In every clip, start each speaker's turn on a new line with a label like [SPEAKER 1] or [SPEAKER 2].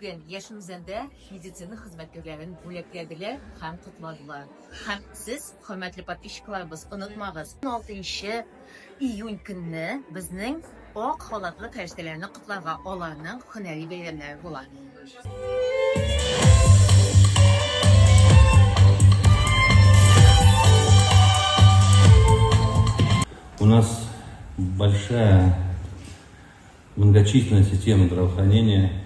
[SPEAKER 1] Bugün yaşımızda meditsina hizmetçilerin бүләкләделәр һәм кутладылар. Һәм сез, хөрмәтле подписчикларыбыз, онытмагыз. 16 июнь көнне безнең ак халатлы фәрештәләрне котларга аларның һөнәри бәйрәмнәре була.
[SPEAKER 2] У нас большая многочисленная система здравоохранения,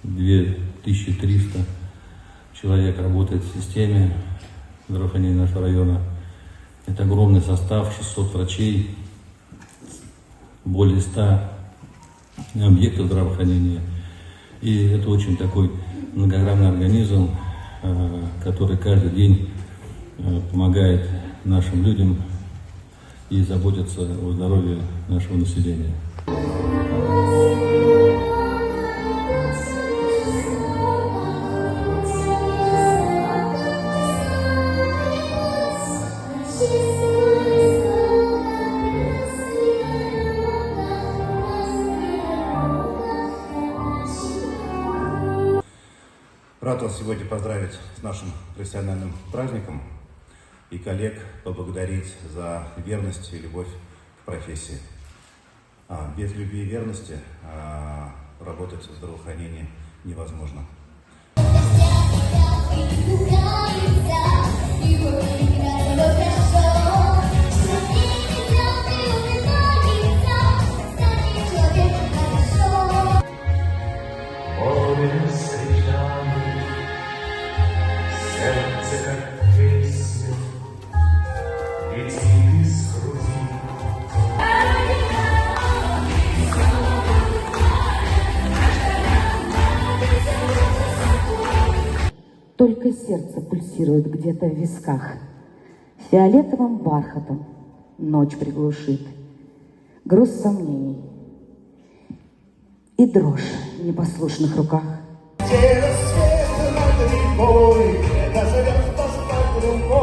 [SPEAKER 2] 2300 человек работает в системе здравоохранения нашего района. Это огромный состав, 600 врачей, более 100 объектов здравоохранения. И это очень такой многогранный организм, который каждый день помогает нашим людям и заботится о здоровье нашего населения.
[SPEAKER 3] Рад вас сегодня поздравить с нашим профессиональным праздником и коллег поблагодарить за верность и любовь к профессии. Без любви и верности работать в здравоохранении невозможно.
[SPEAKER 4] Только сердце пульсирует где-то в висках. Фиолетовым бархатом ночь приглушит. Груз сомнений и дрожь в непослушных руках.
[SPEAKER 5] Через свет над рекой, это зовет вас под рукой.